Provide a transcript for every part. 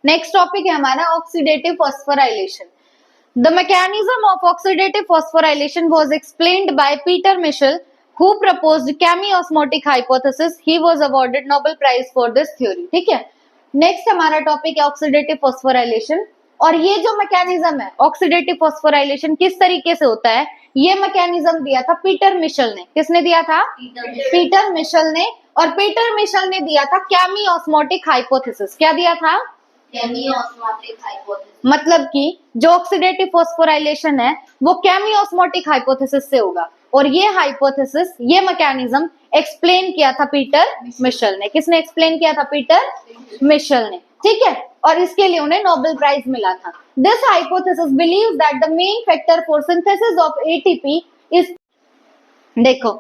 Next topic है हमारा oxidative phosphorylation. The mechanism of oxidative phosphorylation was explained by Peter Mitchell who proposed chemiosmotic hypothesis. He was awarded Nobel Prize for this theory. ठीक है, next हमारा topic है oxidative phosphorylation. और ये जो mechanism है ऑक्सीडेटिव फॉस्फोराइलेशन किस तरीके से होता है, ये मैकेनिज्म दिया था पीटर मिशेल ने। किसने दिया था? पीटर मिशेल ने। और पीटर मिशेल ने दिया था केमियोस्मोटिक हाइपोथेसिस। क्या दिया था? केमियोस्मोटिक हाइपोथेसिस। मतलब कि जो ऑक्सीडेटिव फॉस्फोराइलेशन है वो केमियोस्मोटिक हाइपोथेसिस से होगा। और ये हाइपोथेसिस, ये मैकेनिज्म एक्सप्लेन किया था पीटर मिशेल ने। किसने एक्सप्लेन किया था? पीटर मिशेल ने। ठीक है, और इसके लिए उन्हें नोबेल प्राइज मिला था। This hypothesis believes that the main factor for synthesis of ATP is, देखो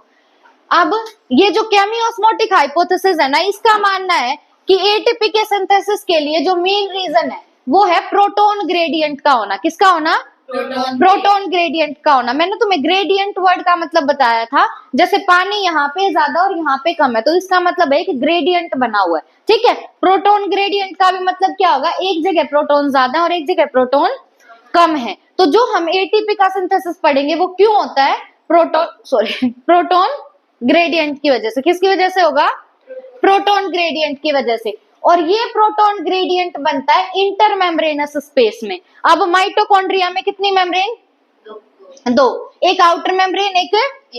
अब ये जो केमियोस्मोटिक हाइपोथेसिस है ना, इसका मानना है कि एटीपी के सिंथेसिस के लिए जो मेन रीजन है वो है प्रोटॉन ग्रेडियंट का होना। किसका होना? प्रोटॉन ग्रेडियंट का होना। मैंने तुम्हें ग्रेडियंट वर्ड का मतलब बताया था, जैसे पानी यहाँ पे ज्यादा और यहाँ पे कम है तो इसका मतलब है कि ग्रेडियंट बना हुआ है। ठीक है, प्रोटॉन ग्रेडियंट का भी मतलब क्या होगा? एक जगह प्रोटॉन ज्यादा है और एक जगह प्रोटॉन कम है। तो जो हम एटीपी का सिंथेसिस पढ़ेंगे वो क्यों होता है? प्रोटॉन ग्रेडियंट की वजह से। किसकी वजह से होगा? प्रोटॉन ग्रेडियंट की वजह से। और ये प्रोटॉन ग्रेडियंट बनता है इंटरमेम्ब्रेनस स्पेस में। अब माइटोकॉन्ड्रिया में कितनी मेम्ब्रेन? दो, एक आउटर मेम्ब्रेन, एक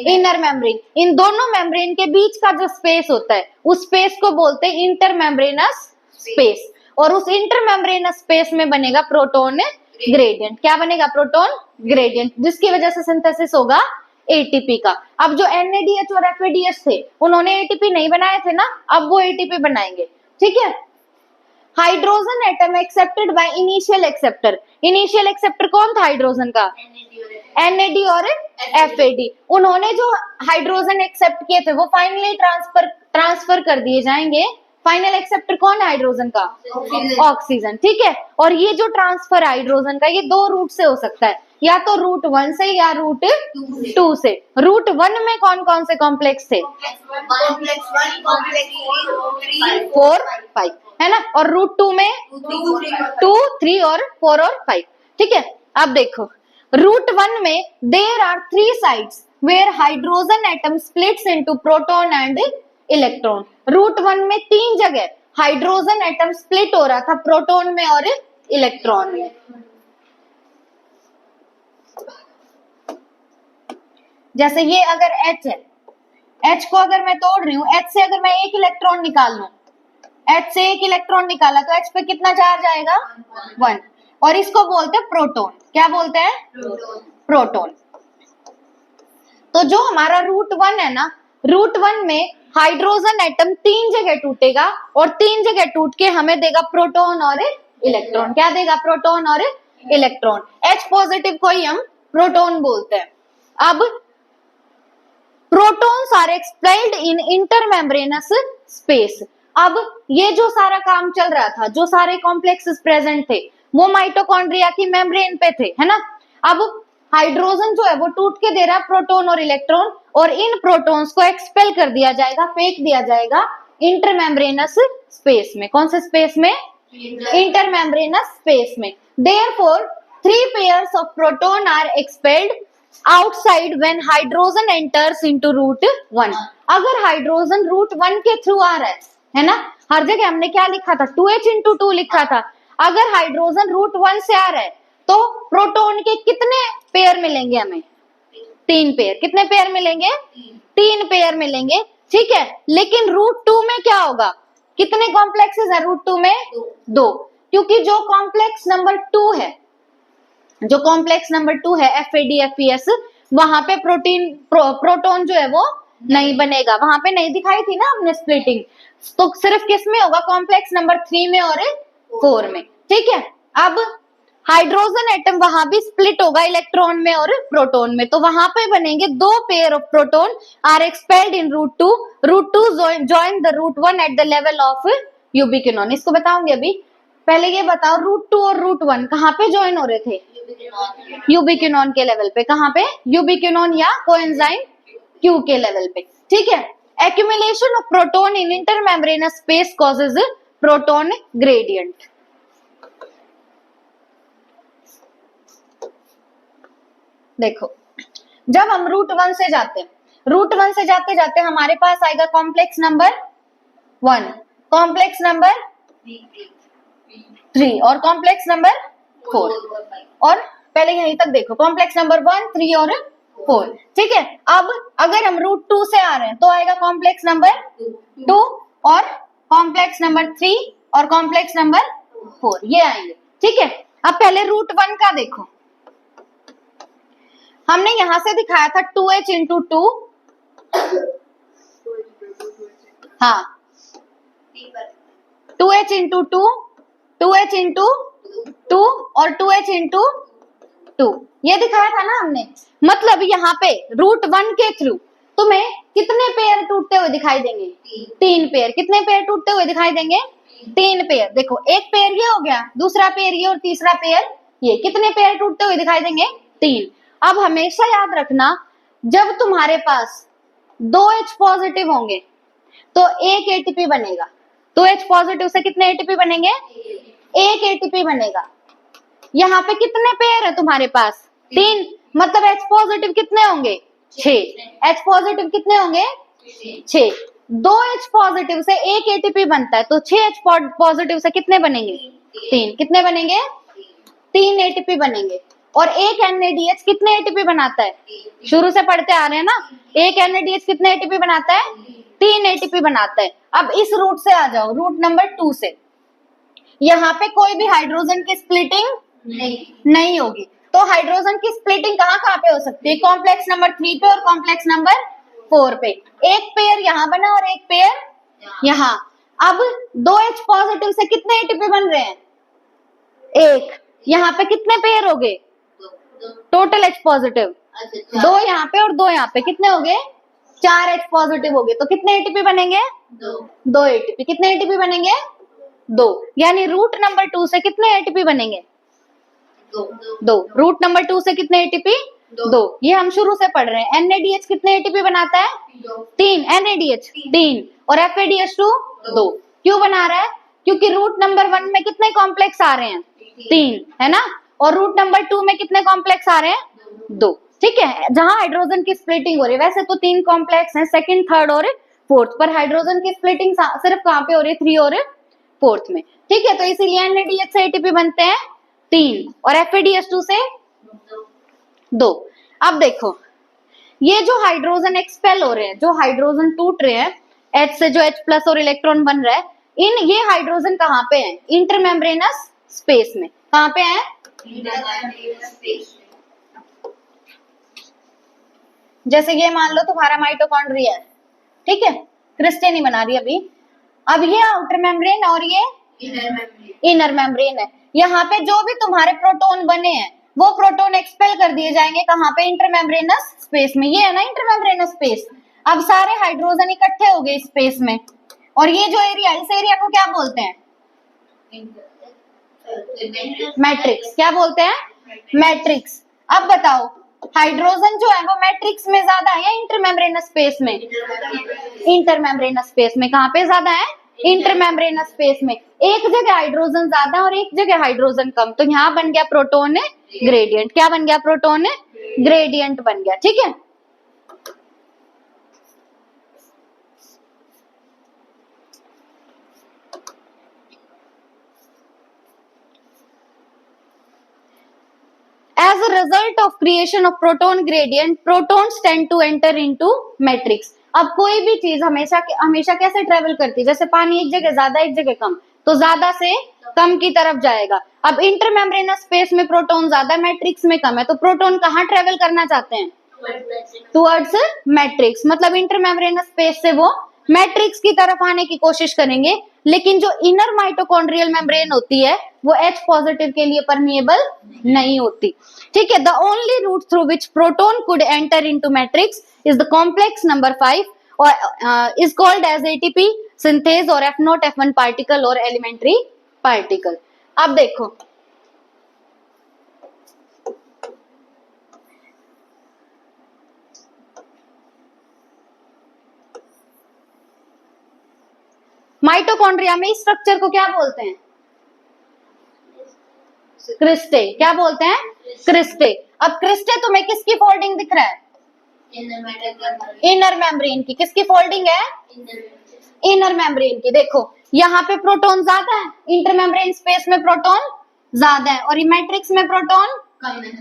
इनर मेम्ब्रेन। इन दोनों मेम्ब्रेन के बीच का जो स्पेस होता है उस स्पेस को बोलते हैं इंटरमेम्ब्रेनस स्पेस। और उस इंटरमेम्ब्रेनस स्पेस में बनेगा प्रोटॉन ग्रेडियंट। क्या बनेगा? प्रोटॉन ग्रेडियंट, जिसकी वजह से सिंथेसिस होगा एटीपी का। अब जो NADH और FADH थे उन्होंने एटीपी नहीं बनाए थे ना, अब वो एटीपी बनाएंगे। ठीक है, hydrogen atom accepted by initial acceptor. Initial acceptor कौन था हाइड्रोजन का? NAD और FAD। उन्होंने जो हाइड्रोजन एक्सेप्ट किए थे वो फाइनली ट्रांसफर कर दिए जाएंगे। फाइनल एक्सेप्टर कौन है हाइड्रोजन का? ऑक्सीजन। ठीक है, और ये जो ट्रांसफर हाइड्रोजन का ये दो रूट से हो सकता है, या तो रूट 1 से या रूट 2 से। रूट 1 में कौन कौन से कॉम्प्लेक्स थे? कॉम्प्लेक्स 1, कॉम्प्लेक्स 4, 5 है ना। और रूट 2 में 2, 3 और 4 और 5। ठीक है, अब देखो रूट 1 में there are 3 sides where hydrogen atom splits into proton and electron. Route 1 में 3 जगह हाइड्रोजन एटम स्प्लिट हो रहा था, प्रोटॉन में और इलेक्ट्रॉन में। जैसे ये अगर H है, H को अगर मैं तोड़ रही हूँ, H से अगर मैं एक इलेक्ट्रॉन निकाल लूं, H से एक इलेक्ट्रॉन निकाला तो H पे कितना चार्ज आएगा? 1। और इसको बोलते हैं प्रोटॉन। क्या बोलते हैं? प्रोटॉन। तो जो हमारा रूट 1 है ना, रूट 1 में हाइड्रोजन एटम 3 जगह टूटेगा और 3 जगह टूट के हमें देगा प्रोटॉन और इलेक्ट्रॉन। क्या देगा? प्रोटॉन और इलेक्ट्रॉन। H पॉजिटिव को ही हम प्रोटॉन बोलते हैं। अब protons are expelled in intermembranous space. अब ये जो सारा काम चल रहा था, जो सारे कॉम्प्लेक्सेस प्रेजेंट थे वो माइटोकॉन्ड्रिया की मेम्ब्रेन पे थे, है ना। अब हाइड्रोजन जो है वो टूट के दे रहा है प्रोटॉन और इलेक्ट्रॉन, और इन प्रोटॉन्स को एक्सपेल कर दिया जाएगा, फेंक दिया जाएगा इंटरमेम्ब्रेनस स्पेस में। कौन से स्पेस में? इंटरमेम्ब्रेनस स्पेस में। Therefore 3 pairs of proton are expelled outside when hydrogen enters into route 1। अगर हाइड्रोजन रूट 1 के थ्रू आ रहा है ना, हर जगह हमने क्या लिखा था? 2H into 2 लिखा था। अगर हाइड्रोजन रूट 1 से आ रहा है तो प्रोटॉन के कितने पेयर मिलेंगे हमें? 3 पेयर। कितने पेयर मिलेंगे? 3 पेयर मिलेंगे। ठीक है, लेकिन रूट 2 में क्या होगा? कितने कॉम्प्लेक्सेस है रूट 2 में? 2। क्योंकि जो कॉम्प्लेक्स नंबर 2 है, जो कॉम्प्लेक्स नंबर 2 है FAD FES, वहां पे प्रोटॉन जो है वो नहीं बनेगा। वहां पे नहीं दिखाई थी ना हमने स्प्लिटिंग, तो सिर्फ किस में होगा? कॉम्प्लेक्स नंबर 3 में और 4 में। ठीक है, अब हाइड्रोजन एटम वहां भी स्प्लिट होगा इलेक्ट्रॉन में और प्रोटॉन में, तो वहां पे बनेंगे 2 pair of proton are expelled in route 2। Route 2 join the route 1 at the level of ubiquinone. इसको बताऊंगी अभी। पहले ये बताओ रूट 2 और रूट 1 कहाँ पे ज्वाइन हो रहे थे? यूबिक्विनोन के लेवल पे। कहाँ पे? यूबिक्विनोन या कोएंजाइम Q के लेवल पे। ठीक है, accumulation of proton in intermembranous space causes proton gradient। देखो, जब हम रूट 1 से जाते हैं, रूट 1 से जाते जाते हमारे पास आएगा कॉम्प्लेक्स नंबर 1, कॉम्प्लेक्स नंबर 3 और कॉम्प्लेक्स नंबर 4। और पहले यहीं तक देखो, कॉम्प्लेक्स नंबर 1, 3 और 4। ठीक है, अब अगर हम रूट 2 से आ रहे हैं तो आएगा कॉम्प्लेक्स नंबर 2 और कॉम्प्लेक्स नंबर 3 और कॉम्प्लेक्स नंबर 4, ये आएंगे। ठीक है, अब पहले रूट 1 का देखो, हमने यहां से दिखाया था 2h इंटू 2, हाँ 2h इंटू 2, 2h इंटू 2 और 2h इंटू 2, ये दिखाया था ना हमने। मतलब यहाँ पे रूट 1 के थ्रू तुम्हें कितने पेयर टूटते हुए दिखाई देंगे? 3 पेयर। कितने पेयर टूटते हुए दिखाई देंगे? 3 पेयर। देखो, एक पेयर ये हो गया, दूसरा पेयर ये और तीसरा पेयर ये। कितने पेयर टूटते हुए दिखाई देंगे? 3। अब हमेशा याद रखना, जब तुम्हारे पास 2H पॉजिटिव होंगे तो एक एटीपी बनेगा। 2H पॉजिटिव से कितने एटीपी बनेंगे? एक एटीपी बनेगा। यहाँ पे कितने पेयर है तुम्हारे पास? 3। मतलब H पॉजिटिव कितने होंगे? 6। H पॉजिटिव कितने होंगे? 6। 2H पॉजिटिव से एक एटीपी बनता है, तो 6H पॉजिटिव से कितने बनेंगे? 3। कितने बनेंगे? 3 एटीपी बनेंगे। और एक NADH कितने एटीपी बनाता है? शुरू से पढ़ते आ रहे हैं ना, एक NADH कितने एटीपी बनाता है? 3 एटीपी बनाता है। अब इस रूट से आ जाओ, रूट नंबर 2 से। यहाँ पे कोई भी हाइड्रोजन की स्प्लिटिंग नहीं होगी। तो हाइड्रोजन की स्प्लिटिंग कहाँ कहाँ पे हो सकती है? कॉम्प्लेक्स नंबर 3 पे और कॉम्प्लेक्स नंबर 4 पे। एक पेयर यहाँ बना और एक पेयर यहाँ। अब 2H पॉजिटिव से कितने एटीपी बन रहे हैं? एक। यहाँ पे कितने पेयर हो गए टोटल H पॉजिटिव? 2 यहाँ पे और 2 यहाँ पे। कितने हो गए? 4 H पॉजिटिव हो गए। तो कितने एटीपी बनेंगे? 2 एटीपी। कितने एटीपी बनेंगे? 2। यानी रूट नंबर 2 से कितने एटीपी बनेंगे? 2। रूट नंबर 2 से कितने एटीपी? 2। ये हम शुरू से पढ़ रहे हैं। NADH कितने एटीपी बनाता है? 3। NADH 3 और FADH2 2। क्यों बना रहा है? क्योंकि रूट नंबर 1 में कितने कॉम्प्लेक्स आ रहे हैं? 3, है ना। और रूट नंबर 2 में कितने कॉम्प्लेक्स आ रहे हैं? 2। ठीक है, जहां हाइड्रोजन की स्प्लिटिंग हो रही है, वैसे तो 3 कॉम्प्लेक्स हैं, सेकंड, थर्ड और फोर्थ, पर हाइड्रोजन की स्प्लिटिंग सिर्फ कहां पे हो रही है? 3 और 4th में। ठीक है, तो इसीलिए NADH से एटीपी बनते हैं 3 और FADH2 से 2। अब देखो, ये जो हाइड्रोजन एक्सपेल हो रहे हैं, जो हाइड्रोजन टूट रहे हैं, H से जो H प्लस और इलेक्ट्रॉन बन रहा है, ये हाइड्रोजन कहाँ पे है? इंटरमेम्ब्रेनस स्पेस में। कहाँ पे है? जैसे ये मान लो तुम्हारा माइटोकॉन्ड्रिया है, ठीक है, क्रिस्टे नहीं बना रही अभी। अब ये आउटर मेम्ब्रेन और ये इनर मेम्ब्रेन है। यहाँ पे जो भी तुम्हारे प्रोटॉन बने हैं वो प्रोटॉन एक्सपेल कर दिए जाएंगे कहाँ पे? इंटरमेम्ब्रेनस स्पेस में। ये है ना इंटरमेम्ब्रेनस स्पेस। अब सारे हाइड्रोजन इकट्ठे हो गए स्पेस में, और ये जो एरिया, इस एरिया को क्या बोलते हैं? मैट्रिक्स। क्या बोलते हैं? मैट्रिक्स। अब बताओ, हाइड्रोजन जो है वो मैट्रिक्स में ज्यादा है या इंटरमेम्ब्रेनस स्पेस में? इंटरमेम्ब्रेनस स्पेस में। कहाँ पे ज्यादा है? इंटरमेम्ब्रेनस स्पेस में। एक जगह हाइड्रोजन ज्यादा और एक जगह हाइड्रोजन कम, तो यहाँ बन गया प्रोटोन ग्रेडियंट। क्या बन गया? प्रोटोन ग्रेडियंट बन गया। ठीक है, as a result of creation of proton gradient, protons tend to enter into matrix. अब कोई भी चीज हमेशा कैसे ट्रेवल करती है? जैसे पानी एक जगह ज्यादा एक जगह कम, तो ज्यादा से कम की तरफ जाएगा। अब इंटरमेम्ब्रेनस स्पेस में प्रोटॉन ज्यादा, मैट्रिक्स में कम है, तो प्रोटॉन कहाँ ट्रेवल करना चाहते हैं? Towards matrix. मतलब इंटरमेम्ब्रेनस स्पेस से वो मैट्रिक्स की तरफ आने की कोशिश करेंगे। लेकिन जो इनर माइटोकॉन्ड्रियल मेम्ब्रेन होती है वो H पॉजिटिव के लिए परमिएबल नहीं होती। ठीक है, the only route through which proton could enter into matrix is the complex number 5 और is called as ATP synthase और F0 F1 पार्टिकल और एलिमेंट्री पार्टिकल। अब देखो, माइटोकॉन्ड्रिया में इस स्ट्रक्चर को क्या बोलते हैं? क्रिस्टे। क्या बोलते हैं? क्रिस्टे। अब क्रिस्टे तुम्हें किसकी फोल्डिंग दिख रहा है? इनर मेम्ब्रेन की। किसकी फोल्डिंग है? इनर मेम्ब्रेन की। देखो यहाँ पे प्रोटॉन ज्यादा है, इंटर मेम्ब्रेन स्पेस में प्रोटॉन ज्यादा है, और मैट्रिक्स में प्रोटॉन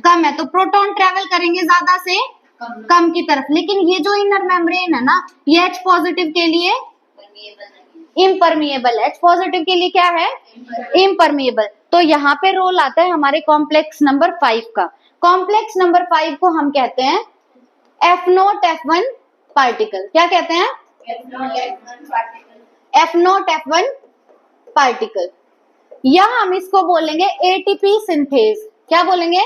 कम है, तो प्रोटॉन ट्रेवल करेंगे ज्यादा से कम की तरफ। लेकिन ये जो इनर मेम्ब्रेन है ना, ये H पॉजिटिव के लिए इम्परमिएबल है। H पॉजिटिव के लिए क्या है? इम्परमिएबल। तो यहाँ पे रोल आता है हमारे कॉम्प्लेक्स नंबर 5 का। कॉम्प्लेक्स नंबर 5 को हम कहते हैं F0 F1 पार्टिकल। क्या कहते हैं? F0 F1 पार्टिकल, या हम इसको बोलेंगे एटीपी सिंथेज। क्या बोलेंगे?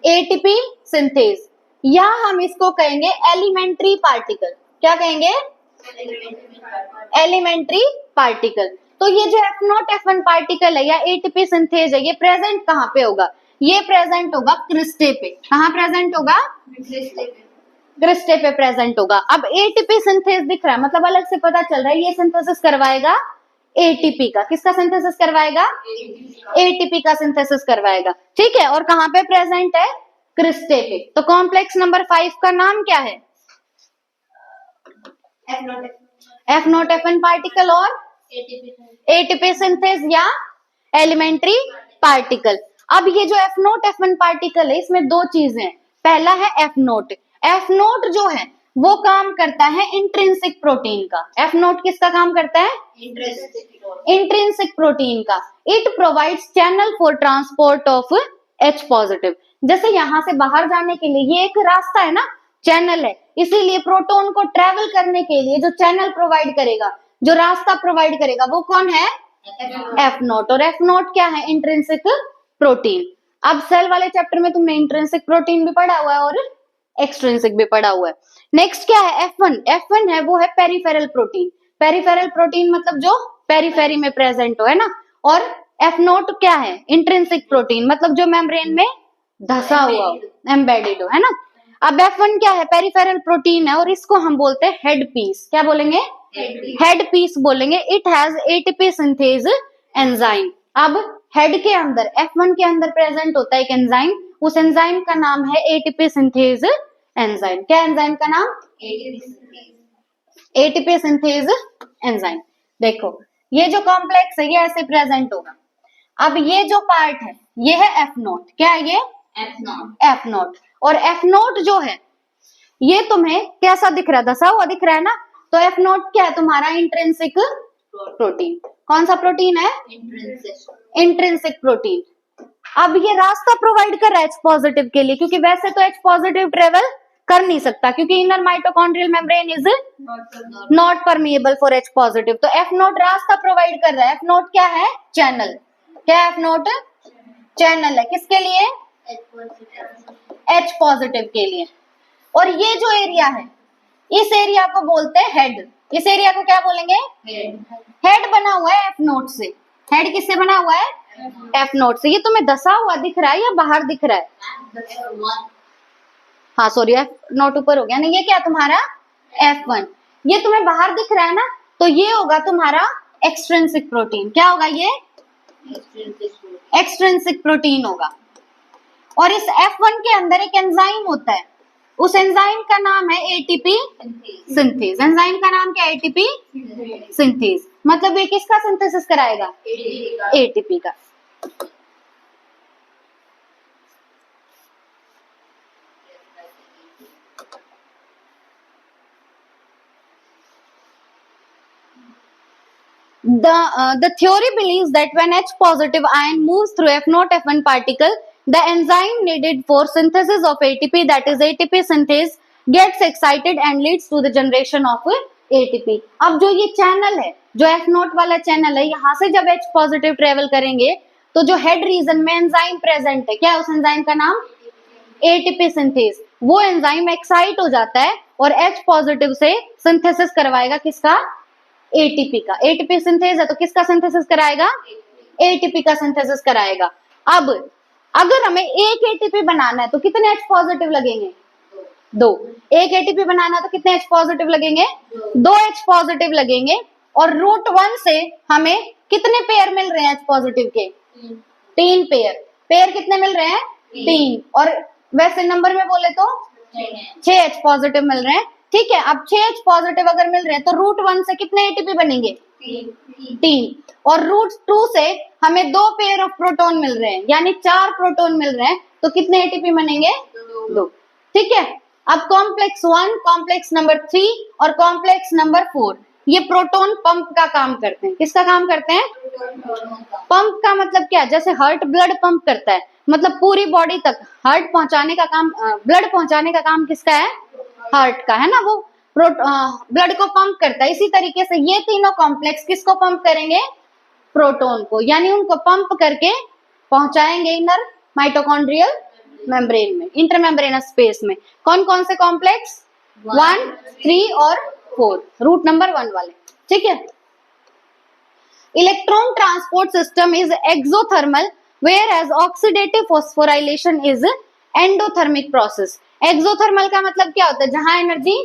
एटीपी सिंथेज, या हम इसको कहेंगे एलिमेंट्री पार्टिकल। क्या कहेंगे? Elementary particle. तो ये जो F0 F1 पार्टिकल है या एटीपी सिंथेज है, ये प्रेजेंट कहाँ पे होगा? ये प्रेजेंट होगा क्रिस्टे पे। कहाँ प्रेजेंट होगा? क्रिस्टे पे प्रेजेंट होगा। अब एटीपी सिंथेज दिख रहा है, मतलब अलग से पता चल रहा है ये सिंथेसिस करवाएगा एटीपी का। किसका सिंथेसिस करवाएगा? एटीपी का सिंथेसिस करवाएगा। ठीक है, और कहाँ पे प्रेजेंट है? क्रिस्टे पे। तो कॉम्प्लेक्स नंबर 5 का नाम क्या है? F0 F1 पार्टिकल और एटीपी सिंथेज या एलिमेंट्री पार्टिकल। अब ये जो F0 F1 पार्टिकल है, इसमें दो चीजें हैं। पहला है F0। F0 जो है वो काम करता है इंट्रिंसिक प्रोटीन का। F0 किसका काम करता है? इंट्रिंसिक प्रोटीन का। It provides channel for transport of H positive. जैसे यहाँ से बाहर जाने के लिए ये एक रास्ता है ना, चैनल है, इसीलिए प्रोटॉन को ट्रेवल करने के लिए जो चैनल प्रोवाइड करेगा, जो रास्ता प्रोवाइड करेगा, वो कौन है? F0। और F0 क्या है? Intrinsic protein. अब सेल वाले चैप्टर में तुमने इंट्रिंसिक प्रोटीन भी पढ़ा हुआ है और एक्सट्रिंसिक भी पढ़ा हुआ है। नेक्स्ट क्या है? F1। F1 है वो है पेरिफेरल प्रोटीन। पेरिफेरल प्रोटीन मतलब जो पेरिफेरी में प्रेजेंट हो, है ना। और F0 क्या है? इंट्रिंसिक प्रोटीन, मतलब जो मेम्ब्रेन में धसा हुआ हो, एम्बेडेड हो, है ना। अब F1 क्या है? पेरिफेरल प्रोटीन है, और इसको हम बोलते हैं हेड पीस। क्या बोलेंगे? हेड पीस बोलेंगे। It has ATP synthase enzyme. अब हेड के अंदर F1 के अंदर प्रेजेंट होता है एक एंजाइम, उस एंजाइम का नाम है एटीपी सिंथेज एंजाइम। क्या एंजाइम का नाम? ATP synthase enzyme. देखो ये जो कॉम्प्लेक्स है ये ऐसे प्रेजेंट होगा। अब ये जो पार्ट है ये है F0। क्या है ये? F0। और F0 जो है ये तुम्हें कैसा दिख रहा है? धसा हुआ दिख रहा है ना। तो F0 क्या है? तुम्हारा इंट्रिंसिक प्रोटीन। कौन सा प्रोटीन है? Intrinsic protein. अब ये रास्ता प्रोवाइड कर रहा है H पॉजिटिव के लिए, क्योंकि वैसे तो H पॉजिटिव ट्रेवल कर नहीं सकता, क्योंकि inner mitochondrial membrane is not permeable for H positive. तो F0 रास्ता प्रोवाइड कर रहा है। F0 क्या है? चैनल। क्या है F0? चैनल है। किसके लिए? H पॉजिटिव के लिए। और ये जो एरिया है, इस एरिया को बोलते हैं हेड। इस एरिया को क्या बोलेंगे? हेड बना हुआ है F0 से। हेड किससे बना हुआ है? F0 से। ये तुम्हें धसा हुआ दिख रहा है या बाहर दिख रहा है? हाँ सॉरी, F0 ऊपर हो गया ना। ये क्या तुम्हारा? F1। ये तुम्हें बाहर दिख रहा है ना, तो ये होगा तुम्हारा एक्सट्रिंसिक प्रोटीन। क्या होगा ये? एक्सट्रिंसिक प्रोटीन होगा। और इस F1 के अंदर एक एंजाइम होता है, उस एंजाइम का नाम है एटीपी सिंथेज। एंजाइम का नाम क्या है? ATP synthase. मतलब ये किसका सिंथेसिस कराएगा? एटीपी का। The theory believes that when H positive ion moves through F0 F1 particle, the enzyme needed for synthesis of ATP, that is ATP synthase, gets excited and leads to the generation of ATP. अब जो ये channel है, जो F0 वाला channel है, यहाँ से जब H पॉजिटिव ट्रेवल करेंगे तो जो हेड रीजन में एंजाइम प्रेजेंट है, क्या है उस एंजाइम का नाम? ATP synthase. वो एंजाइम एक्साइट हो जाता है और H पॉजिटिव से सिंथेसिस करवाएगा। किसका? एटीपी का। एटीपी सिंथेज है तो किसका सिंथेसिस कराएगा? एटीपी का सिंथेसिस कराएगा। अब अगर हमें एक एटीपी बनाना है तो कितने H पॉजिटिव लगेंगे? 2। एक एटीपी बनाना है तो कितने H पॉजिटिव लगेंगे? 2 H पॉजिटिव लगेंगे। और रूट 1 से हमें कितने पेयर मिल रहे हैं H पॉजिटिव के? 3 पेयर। पेयर कितने मिल रहे हैं? 3, और वैसे नंबर में बोले तो 6H पॉजिटिव मिल रहे हैं। ठीक है, अब 6H पॉजिटिव अगर मिल रहे हैं तो रूट 1 से कितने एटीपी बनेंगे? 3, और रूट 2 से हमें 2 पेयर ऑफ प्रोटॉन मिल रहे हैं, यानी 4 प्रोटॉन मिल रहे हैं, तो कितने एटीपी बनेंगे? 2। ठीक है, अब कॉम्प्लेक्स 1, कॉम्प्लेक्स नंबर 3 और कॉम्प्लेक्स नंबर 4 ये प्रोटॉन पंप का काम करते हैं। किसका काम करते हैं? पंप का मतलब क्या? जैसे हार्ट ब्लड पंप करता है, मतलब पूरी बॉडी तक हार्ट पहुंचाने का काम, ब्लड पहुंचाने का काम किसका है? हार्ट का है ना, वो ब्लड को पंप करता है। इसी तरीके से ये तीनों कॉम्प्लेक्स किसको पंप करेंगे? प्रोटॉन को, यानी उनको पंप करके पहुंचाएंगे इनर माइटोकॉन्ड्रियल मेम्ब्रेन में, इंटरमेम्ब्रेनस स्पेस में। कौन कौन से कॉम्प्लेक्स? 1, 3 और 4, रूट नंबर 1 वाले। ठीक है, electron transport system is exothermal whereas oxidative phosphorylation is endothermic process। Exothermal का मतलब क्या होता है? जहां एनर्जी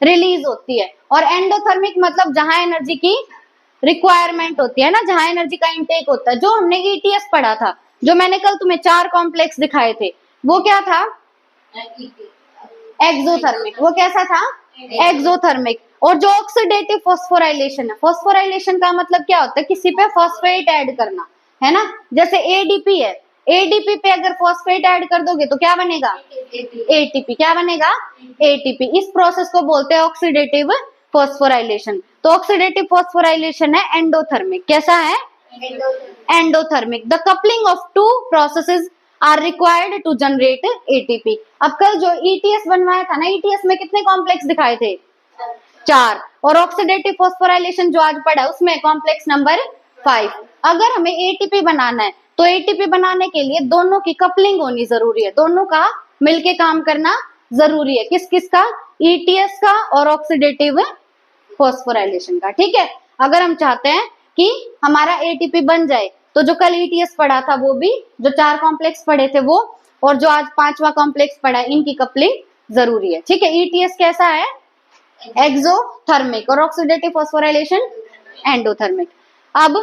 रिलीज होती है, और एंडोथर्मिक मतलब जहां एनर्जी की रिक्वायरमेंट होती है ना, जहां एनर्जी का इंटेक होता है। जो हमने ईटीएस पढ़ा था, जो मैंने कल तुम्हें 4 कॉम्प्लेक्स दिखाए थे, वो क्या था? एक्सोथर्मिक। वो कैसा था? एक्सोथर्मिक। और जो ऑक्सीडेटिव फॉस्फोराइलेशन है, फॉस्फोराइलेशन का मतलब क्या होता है? किसी पे फॉस्फेट ऐड करना, है ना। जैसे एडीपी है, एडीपी पे अगर फॉस्फेट ऐड कर दोगे तो क्या बनेगा? एटीपी। क्या बनेगा? एटीपी। इस प्रोसेस को बोलते हैं ऑक्सीडेटिव फॉस्फोराइलेशन। तो ऑक्सीडेटिव फॉस्फोराइलेशन है एंडोथर्मिक। कैसा है? Endothermic. The coupling of two processes are required to generate ATP. अब कल जो ईटीएस बनवाया था ना, ईटीएस में कितने कॉम्प्लेक्स दिखाए थे? 4, और ऑक्सीडेटिव फॉस्फोराइलेशन जो आज पढ़ा उसमें कॉम्प्लेक्स नंबर 5। अगर हमें एटीपी बनाना है तो एटीपी बनाने के लिए दोनों की कपलिंग होनी जरूरी है, दोनों का मिलके काम करना जरूरी है। किस किस का? ईटीएस का और ऑक्सीडेटिव फॉस्फोराइलेशन का। ठीक है, अगर हम चाहते हैं कि हमारा एटीपी बन जाए तो जो कल ईटीएस पढ़ा था वो भी, जो 4 कॉम्प्लेक्स पढ़े थे वो, और जो आज 5वां कॉम्प्लेक्स पढ़ा है, इनकी कपलिंग जरूरी है। ठीक है, ईटीएस कैसा है? एक्सोथर्मिक, और ऑक्सीडेटिव फॉस्फोराइलेशन एंडोथर्मिक। अब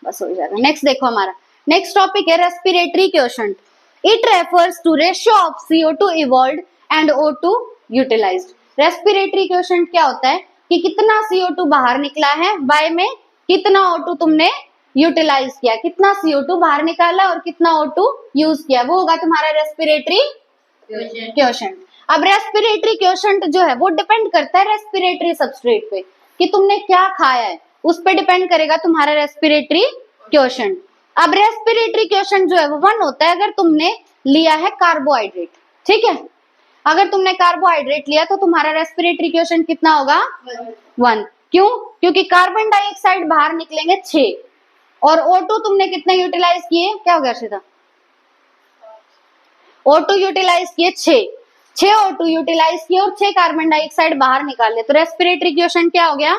बस हो जाएगा। नेक्स्ट देखो, हमारा नेक्स्ट टॉपिक है respiratory quotient. It refers to ratio of CO2 evolved and O2 utilised. Respiratory quotient क्या होता है? कि कितना CO2 बाहर निकला है वाय में, कितना O2 तुमने यूटिलाइज किया, कितना CO2 बाहर निकाला और कितना O2 यूज किया, वो होगा तुम्हारा रेस्पिरेटरी क्वोशंट। अब रेस्पिरेटरी क्वोशंट जो है वो डिपेंड करता है रेस्पिरेटरी सबस्ट्रेट पे, कि तुमने क्या खाया है, उस पे डिपेंड करेगा तुम्हारा रेस्पिरेटरी क्वोशंट। अब रेस्पिरेटरी क्वोशंट जो है वो 1 होता है अगर तुमने लिया है कार्बोहाइड्रेट। ठीक है, अगर तुमने कार्बोहाइड्रेट लिया तो तुम्हारा रेस्पिरेटरी क्वोशंट कितना होगा? 1। क्यों? क्योंकि कार्बन डाइऑक्साइड बाहर निकलेंगे 6, और O2 तुमने कितने यूटिलाइज किए? क्या हो गया सीधा? O2 यूटिलाइज किए 6 O2 यूटिलाइज किए और 6 कार्बन डाइऑक्साइड बाहर निकाले, तो रेस्पिरेटरी क्वोशंट क्या हो गया?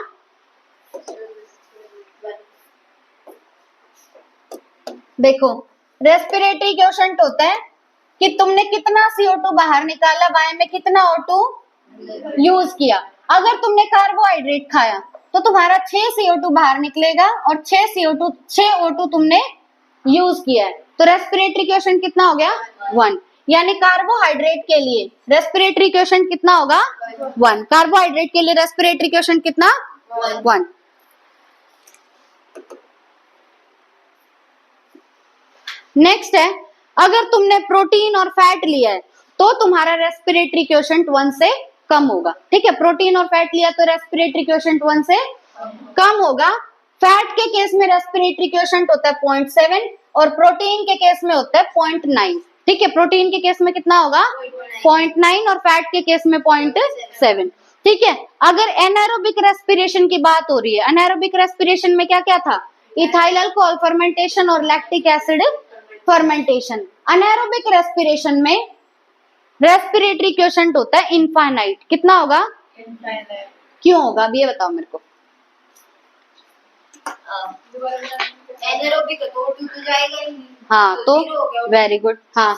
देखो, रेस्पिरेटरी क्वोशंट होता है कि तुमने कितना CO2 बाहर निकाला, वाय में कितना O2 यूज किया। अगर तुमने कार्बोहाइड्रेट खाया तो तुम्हारा 6 CO2 बाहर निकलेगा और 6 O2 तुमने यूज किया है, तो रेस्पिरेटरी क्वोशंट कितना हो गया? 1। यानी कार्बोहाइड्रेट के लिए रेस्पिरेटरी क्वोशंट कितना होगा? 1। कार्बोहाइड्रेट के लिए रेस्पिरेटरी क्वोशंट कितना? 1। नेक्स्ट है, अगर तुमने प्रोटीन और फैट लिया है तो तुम्हारा रेस्पिरेटरी क्वोशंट 1 से कम होगा। ठीक है, प्रोटीन और फैट लिया तो रेस्पिरेटरी क्वोशंट 1 से कम होगा। फैट के केस में रेस्पिरेटरी क्वोशंट होता है 0.7 और प्रोटीन के केस में होता है 0.9। ठीक है, प्रोटीन के केस में कितना होगा? 0.9 और फैट के केस में 0.7। ठीक है, अगर एनारोबिक रेस्पिरेशन की बात हो रही है, एनारोबिक रेस्पिरेशन में क्या क्या था? इथाइल अल्कोहल फर्मेंटेशन और lactic acid fermentation. Anaerobic respiration में रेस्पिरेटरी क्वोशंट होता है इनफाइनाइट। कितना होगा? क्यों होगा अब ये बताओ मेरे को। एनारोबिक तो O2 तो जाएगा ही नहीं। हाँ, तो वेरी गुड। हाँ,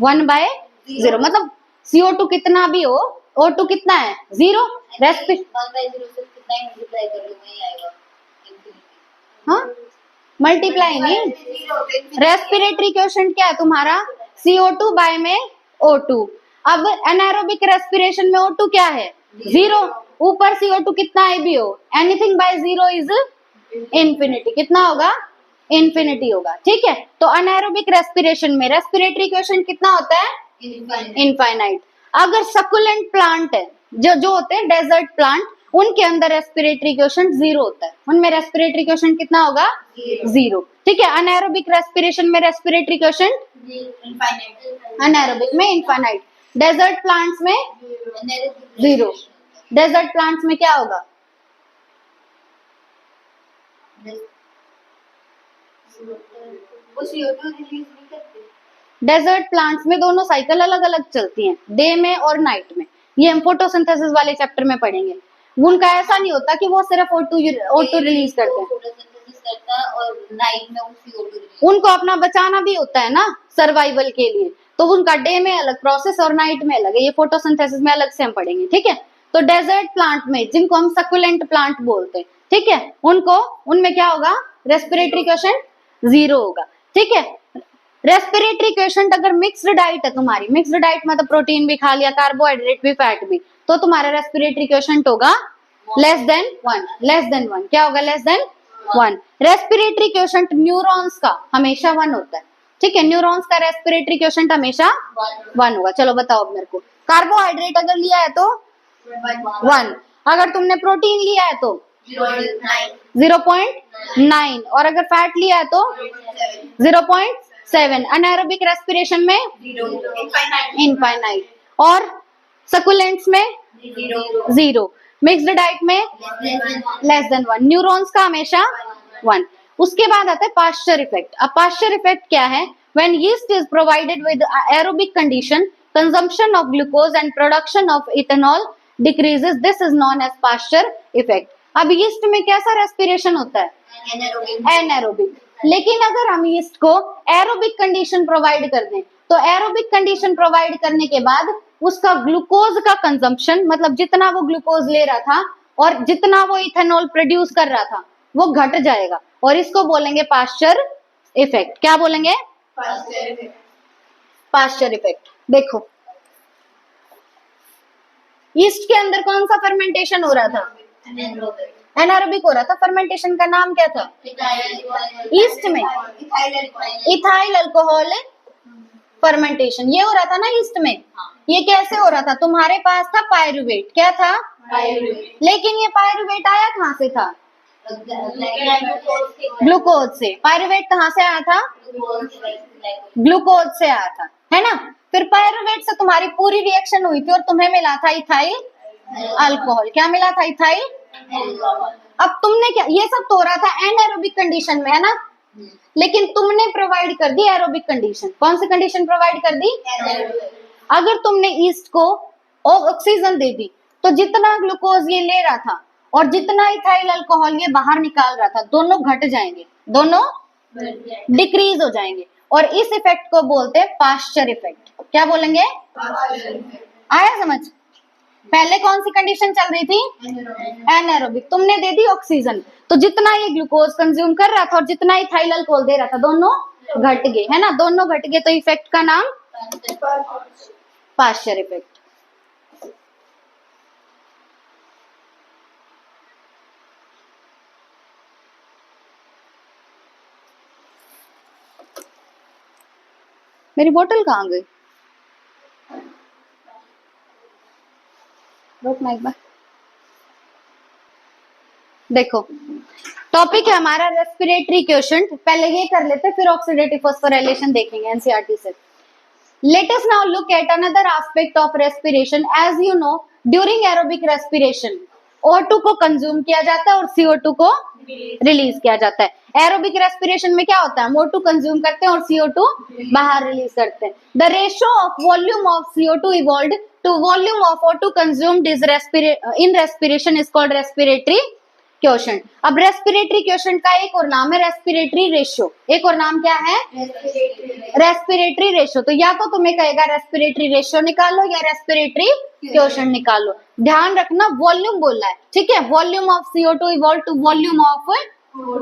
1/0 मतलब CO2 कितना भी हो, O2 कितना है? 0। 1/0 से कितना ही मल्टीप्लाई कर लो वही आएगा। हाँ, मल्टीप्लाई नहीं, रेस्पिरेटरी क्वेश्चन क्या है तुम्हारा, CO2 बाय में O2। अब एनारोबिक रेस्पिरेशन में O2 क्या है, 0। ऊपर CO2 कितना है भी हो, एनीथिंग बाय 0 इज इंफिनिटी। कितना होगा, इंफिनिटी होगा। ठीक है, तो एनारोबिक रेस्पिरेशन में रेस्पिरेटरी क्वेश्चन कितना होता है, इनफाइनाइट। अगर सकुलेंट प्लांट है, जो होते हैं डेजर्ट प्लांट, उनके अंदर रेस्पिरेटरी क्वेश्चन 0 होता है, उनमें रेस्पिरेटरी क्वेश्चन कितना होगा, 0। ठीक है, अनाएरोबिक रेस्पिरेशन में रेस्पिरेटरी क्वेश्चन अनाएरोबिक में इनफाइनाइट, डेजर्ट प्लांट्स में 0। डेजर्ट प्लांट्स में क्या होगा, डेजर्ट प्लांट्स में दोनों साइकिल अलग अलग चलती हैं, डे में और नाइट में। ये हम फोटोसिंथेसिस वाले चैप्टर में पढ़ेंगे। उनका ऐसा नहीं होता कि वो सिर्फ O2 रिलीज करते हैं, और नाइट में उनको अपना बचाना भी होता है ना सर्वाइवल के लिए, तो उनका डे में अलग प्रोसेस और नाइट में अलग है। ये फोटोसिंथेसिस में अलग से हम पढ़ेंगे। ठीक है, तो डेजर्ट प्लांट में, जिनको हम सकुलेंट प्लांट बोलते हैं, ठीक है, उनमें क्या होगा, रेस्पिरेटरी क्वेश्चन 0 होगा। ठीक है, रेस्पिरेटरी क्वेश्चन अगर मिक्स्ड डाइट है तुम्हारी, मिक्स्ड डाइट मतलब प्रोटीन भी खा लिया, कार्बोहाइड्रेट भी, फैट भी, तो तुम्हारा रेस्पिरेटरी क्वेश्चन होगा लेस देन 1। लेस देन 1 क्या होगा, less than 1। Respiratory question neurons का हमेशा 1 होता है। ठीक है, न्यूरॉन्स का रेस्पिरेटरी क्वेश्चन हमेशा 1 होगा। चलो बताओ अब मेरे को, कार्बोहाइड्रेट अगर लिया है तो 1, अगर तुमने प्रोटीन लिया है तो 0.9, और अगर फैट लिया है तो 0.7। अनाएरोबिक रेस्पिरेशन में इनफाइनाइट, और सकुलेंट्स में 0, मिक्स्ड डाइट में लेस देन 1, न्यूरॉन्स का हमेशा 1। उसके बाद आता है पास्चर इफेक्ट। अब पास्चर इफेक्ट क्या है, when yeast is provided with aerobic condition, consumption of glucose and production of ethanol decreases, this is known as Pasteur effect. अब यीस्ट में कैसा रेस्पिरेशन होता है, एनारोबिक। लेकिन अगर हम यीस्ट को एरोबिक कंडीशन प्रोवाइड कर दें, तो एरोबिक कंडीशन प्रोवाइड करने के बाद उसका ग्लूकोज का कंजम्पशन, मतलब जितना वो ग्लूकोज ले रहा था और जितना वो इथेनॉल प्रोड्यूस कर रहा था, वो घट जाएगा, और इसको बोलेंगे पास्चर इफेक्ट। क्या बोलेंगे, पास्चर इफेक्ट। देखो, यीस्ट के अंदर कौन सा फर्मेंटेशन हो रहा था, एनारोबिक हो रहा था। फर्मेंटेशन का नाम क्या था, ईस्ट में इथाइल अल्कोहल फर्मेंटेशन, ये हो रहा था ना ईस्ट में। ये कैसे हो रहा था, तुम्हारे पास था पायरुवेट, क्या था, लेकिन ये पायरुवेट आया कहाँ से था, ग्लूकोज से। पायरुवेट कहाँ से आया था, ग्लूकोज से आया था, है ना। फिर पायरुवेट से तुम्हारी पूरी रिएक्शन हुई थी और तुम्हें मिला था इथाइल अल्कोहल। क्या मिला था, इथाइल। अब तुमने क्या, ये सब तो हो रहा था एनारोबिक कंडीशन में, है ना, लेकिन तुमने प्रोवाइड कर दी एरोबिक कंडीशन। कौन सी कंडीशन प्रोवाइड कर दी, अगर तुमने ईस्ट को ऑक्सीजन दे दी, तो जितना ग्लूकोज ये ले रहा था और जितना इथाइल अल्कोहल ये बाहर निकाल रहा था, दोनों घट जाएंगे, दोनों डिक्रीज हो जाएंगे, और इस इफेक्ट को बोलते हैं पास्चर इफेक्ट। क्या बोलेंगे, आया समझ। पहले कौन सी कंडीशन चल रही थी, एनारोबिक। तुमने दे दी ऑक्सीजन, तो जितना ये ग्लूकोज कंज्यूम कर रहा था और जितना इथाइल अल्कोहल दे रहा था, दोनों घट गए, है ना, दोनों घट गए, तो इफेक्ट का नाम पास्चर इफेक्ट। मेरी बोतल कहाँ गई, रोकना एक बार। देखो, टॉपिक है हमारा रेस्पिरेटरी क्वेश्चन। पहले ये कर लेते, फिर ऑक्सीडेटिव फॉस्फोराइलेशन देखेंगे एनसीईआरटी से। Let us now look at another aspect of respiration. As you know, during aerobic respiration, O2 को कंज्यूम किया जाता है और CO2 को रिलीज किया जाता है। एरोबिक रेस्पिरेशन में क्या होता है, हम O2 कंज्यूम करते हैं और CO2 बाहर रिलीज करते हैं। The ratio of volume of CO2 evolved to volume of O2 consumed is in respiration is called respiratory question. अब रेस्पिरेटरी क्वेश्चन का एक और नाम है रेस्पिरेटरी रेशियो। एक और नाम क्या है, रेस्पिरेटरी रेशियो। तो या तो तुम्हें कहेगा रेस्पिरेटरी रेशियो निकालो या रेस्पिरेटरी क्वेश्चन निकालो। ध्यान रखना वॉल्यूम बोला है, ठीक है। Volume of CO2 equal to volume of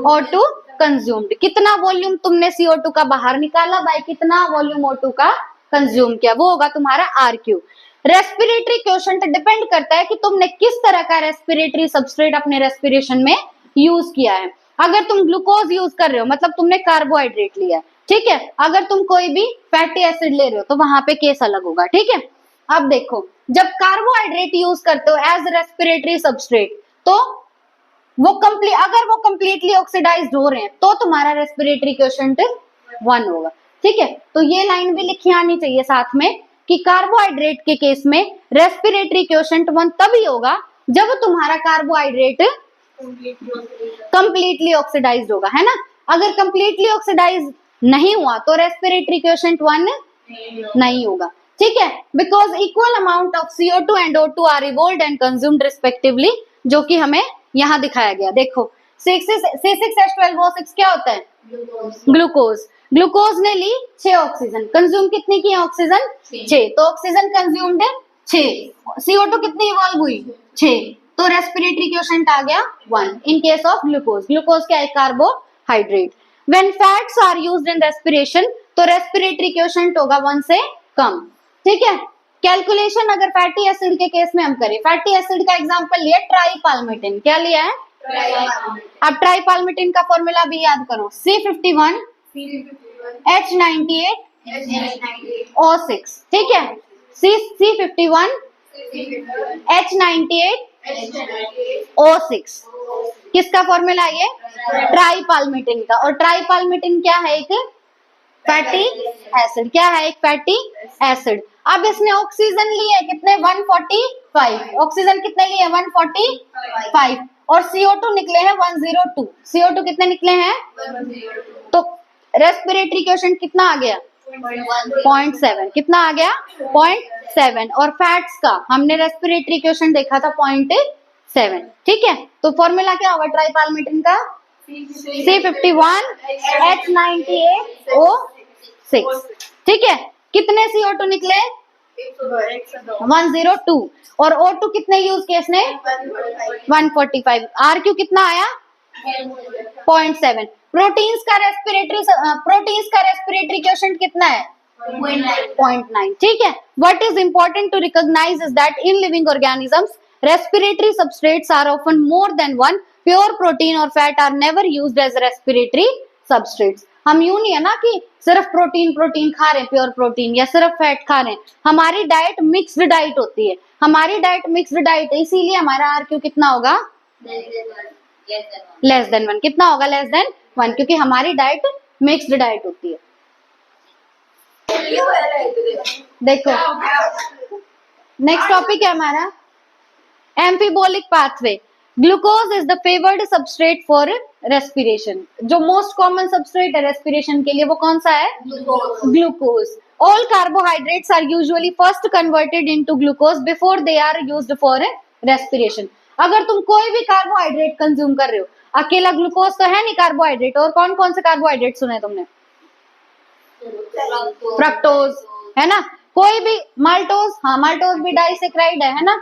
O2 consumed, कितना वॉल्यूम तुमने CO2 का बाहर निकाला बाय कितना वॉल्यूम O2 का कंज्यूम किया, वो होगा तुम्हारा RQ। रेस्पिरेटरी क्वोशंट डिपेंड करता है कि तुमने किस तरह का रेस्पिरेटरी सबस्ट्रेट अपने रेस्पिरेशन में यूज किया है। अगर तुम ग्लूकोज यूज कर रहे हो मतलब तुमने कार्बोहाइड्रेट लिया है, ठीक है। अगर तुम कोई भी फैटी एसिड ले रहे हो तो वहां पे केस अलग होगा, ठीक है। अब देखो, जब कार्बोहाइड्रेट यूज करते हो एज रेस्पिरेटरी सबस्ट्रेट तो अगर वो कंप्लीटली ऑक्सीडाइज्ड हो रहे हैं तो तुम्हारा रेस्पिरेटरी क्वोशंट 1 होगा, ठीक है। तो ये लाइन भी लिखी आनी चाहिए साथ में कि कार्बोहाइड्रेट के केस में रेस्पिरेटरी क्वोशंट 1 तभी होगा जब तुम्हारा कार्बोहाइड्रेट कंप्लीटली ऑक्सीडाइज्ड होगा, है ना। अगर कंप्लीटली ऑक्सीडाइज नहीं हुआ तो रेस्पिरेटरी क्वोशंट 1 नहीं होगा, ठीक है। Because equal amount of CO2 and O2 are evolved and consumed respectively, जो कि हमें यहाँ दिखाया गया। देखो C6H12O6 क्या होता है, ग्लूकोज। ग्लूकोज ने ली 6 ऑक्सीजन, कंज्यूम कितनी की ऑक्सीजन 6, तो ऑक्सीजन कंज्यूम्ड 6, CO2 कितनी इवॉल्व हुई 6, तो रेस्पिरेटरी क्वोशंट आ गया 1 in case of glucose. Glucose क्या है, carbohydrate. When fats are used in respiration तो रेस्पिरेटरी क्वोशंट होगा 1 से कम, ठीक है। कैलकुलेशन अगर फैटी एसिड के केस में हम करें, फैटी एसिड का एग्जांपल लिया ट्राइपाल्मिटिन, क्या लिया है अब ट्राइपाल्मिटिन का फॉर्मूला भी याद करो, C51 H98 O6, ठीक है। C51 H98 O6 किसका फॉर्मूला है, ये ट्राइपाल्मिटिन का। और ट्राइपाल्मिटिन क्या है, एक फैटी एसिड, क्या है, एक फैटी एसिड। अब इसने ऑक्सीजन लिए कितने 145, ऑक्सीजन कितने लिए 145 और CO2 निकले हैं 102, CO2 कितने निकले हैं 102, तो रेस्पिरेटरी क्वोशंट कितना आ गया 0.7, कितना आ गया 0.7। और फैट्स का हमने रेस्पिरेटरी क्वोशंट देखा था 0.7, ठीक है। तो फॉर्मूला क्या होगा ट्राइपाल्मिटिन का, C51 H98 O6, ठीक है। कितने CO2 निकले 102 और O2 कितने यूज किए इसने 145, RQ कितना आया 0.7। प्रोटीन्स का रेस्पिरेटरी क्वोशंट कितना है 0.9, ठीक है। What is important to recognize is that in living organisms respiratory substrates are often more than one. Pure protein or fat are never used as respiratory substrates. हम यूं नहीं है ना कि सिर्फ प्रोटीन खा रहे हैं, प्योर प्रोटीन, या सिर्फ फैट खा रहे हैं। हमारी डाइट मिक्स्ड डाइट होती है, हमारी डाइट मिक्स्ड डाइट है, इसीलिए हमारा RQ कितना होगा लेस देन 1, कितना होगा लेस देन 1, क्योंकि हमारी डाइट मिक्स्ड डाइट होती है। देखो नेक्स्ट टॉपिक है हमारा amphibolic pathway. Glucose is the favoured substrate for respiration. जो मोस्ट कॉमन सबस्ट्रेट है रेस्पिरेशन के लिए वो कौन सा है, glucose. All carbohydrates are usually first converted into glucose before they are used for respiration. अगर तुम कोई भी कार्बोहाइड्रेट कंज्यूम कर रहे हो, अकेला ग्लूकोज तो है नहीं कार्बोहाइड्रेट, और कौन कौन से कार्बोहाइड्रेट सुने तुमने, फ्रक्टोज है ना, कोई भी माल्टोज, हाँ माल्टोज भी डाइसेक्राइड है ना,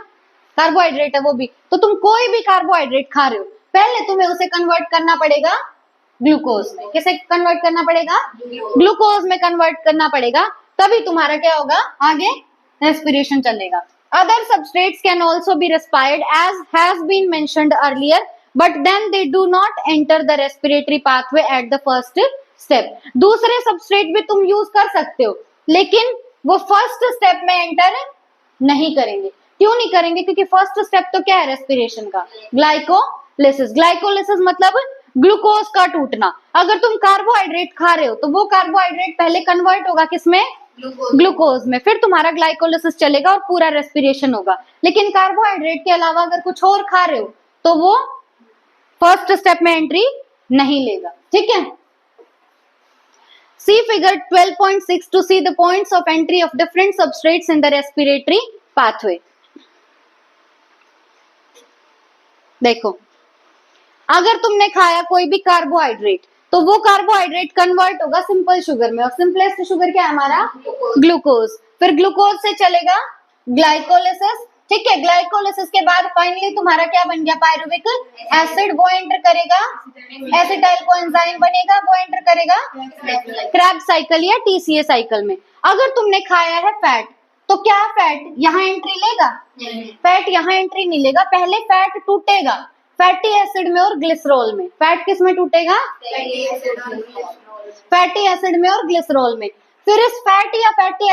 कार्बोहाइड्रेट है वो भी। तो तुम कोई भी कार्बोहाइड्रेट खा रहे हो पहले तुम्हें उसे कन्वर्ट करना पड़ेगा ग्लूकोज में। किसे कन्वर्ट करना पड़ेगा, ग्लूकोज में कन्वर्ट करना पड़ेगा, तभी तुम्हारा क्या होगा आगे रेस्पिरेशन चलेगा। Other substrates can also be respired as has been mentioned earlier, but then they do not enter the respiratory pathway at the first step. दूसरे सबस्ट्रेट भी तुम यूज कर सकते हो लेकिन वो फर्स्ट स्टेप में एंटर नहीं करेंगे। क्यों नहीं करेंगे, क्योंकि फर्स्ट स्टेप तो क्या है रेस्पिरेशन का, ग्लाइकोलिसिस। ग्लाइकोलिसिस मतलब ग्लूकोज का टूटना। अगर तुम कार्बोहाइड्रेट खा रहे हो तो वो कार्बोहाइड्रेट पहले कन्वर्ट होगा किसमें, ग्लूकोज में, फिर तुम्हारा ग्लाइकोलिसिस चलेगा और पूरा रेस्पिरेशन होगा। लेकिन कार्बोहाइड्रेट के अलावा अगर कुछ और खा रहे हो तो वो फर्स्ट स्टेप में एंट्री नहीं लेगा, ठीक है। See figure 12.6 to see the points of entry of different substrates in the respiratory pathway. देखो अगर तुमने खाया कोई भी कार्बोहाइड्रेट तो वो कार्बोहाइड्रेट कन्वर्ट होगा सिंपल शुगर में, और सिंपलेस्ट शुगर क्या है हमारा ग्लूकोज। फिर ग्लूकोज से चलेगा ग्लाइकोलिसिस, ठीक है। ग्लाइकोलिसिस के बाद फाइनली तुम्हारा क्या बन गया पायरुविक एसिड, वो एंटर करेगा एसिटाइल कोएंजाइम बनेगा, वो एंटर करेगा क्रैब्स साइकिल या टीसीए साइकिल में। अगर तुमने खाया है फैट, तो क्या फैट यहाँ एंट्री लेगा? फैट यहाँ एंट्री नहीं लेगा, पहले फैट टूटेगा फैटी एसिड में और ग्लिसरॉल में। फैट किस में टूटेगा? फैटी एसिड में और ग्लिसरॉल में। फिर इस फैट या फैटी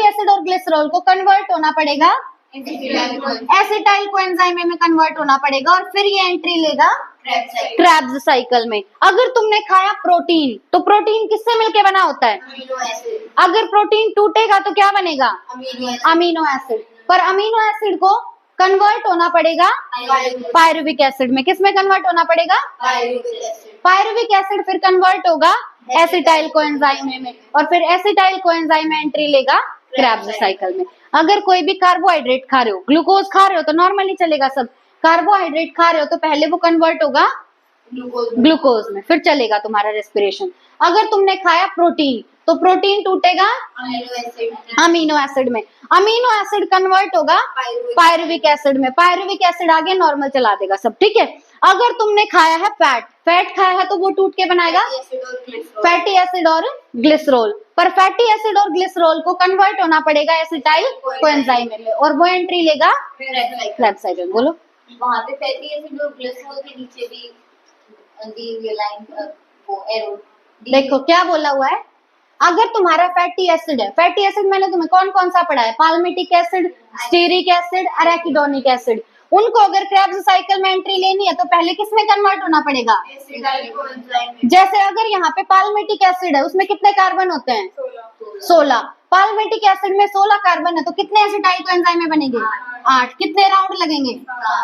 एसिड और ग्लिसरॉल को कन्वर्ट होना पड़ेगा एसिटाइल कोएंजाइम में कन्वर्ट होना पड़ेगा, और फिर ये एंट्री लेगा क्रैब्स साइकिल में। अगर तुमने खाया प्रोटीन, तो प्रोटीन किससे मिलके बना होता है? अगर प्रोटीन टूटेगा तो क्या बनेगा? Amino acid. पर अमीनो एसिड को कन्वर्ट होना पड़ेगा पायरुविक एसिड में। किस में कन्वर्ट होना पड़ेगा? पायरुविक एसिड फिर कन्वर्ट होगा एसिटाइल कोएंजाइम में, और फिर एसिटाइल कोएंजाइम में एंट्री लेगा क्रैब्स साइकिल में। अगर कोई भी कार्बोहाइड्रेट खा रहे हो, ग्लूकोज खा रहे हो तो नॉर्मली चलेगा सब। कार्बोहाइड्रेट खा रहे हो तो पहले वो कन्वर्ट होगा ग्लूकोज में, फिर चलेगा तुम्हारा रेस्पिरेशन। अगर तुमने खाया प्रोटीन, तो प्रोटीन टूटेगा अमीनो एसिड में। अमीनो एसिड कन्वर्ट होगा पायरुविक एसिड में, पायरुविक एसिड आगे नॉर्मल चला देगा सब, ठीक है। अगर तुमने खाया है फैट, फैट खाया है तो वो टूट के बनाएगा फैटी एसिड और ग्लिसरॉल। पर फैटी एसिड और ग्लिसरॉल को कन्वर्ट होना पड़ेगा एसिटाइल कोएंजाइम में, और वो एंट्री लेगा क्रैब्स साइकिल। बोलो। वहाँ पे फैटी एसिड और ग्लिसरॉल के नीचे भी दी लाइन वो एरो। देखो क्या बोला हुआ है, अगर तुम्हारा फैटी एसिड है, फैटी एसिड मैंने तुम्हें कौन कौन सा पढ़ा है? Palmitic acid, stearic acid, arachidonic acid. उनको अगर क्रैब्स साइकिल में एंट्री लेनी है तो पहले किस में कन्वर्ट होना पड़ेगा? जैसे अगर यहाँ पे पाल्मिटिक एसिड है, उसमें कितने कार्बन होते हैं? 16। पाल्मिटिक एसिड में 16 कार्बन है, तो कितने एसिटाइल कोएंजाइम में बनेंगे? 8। कितने राउंड लगेंगे?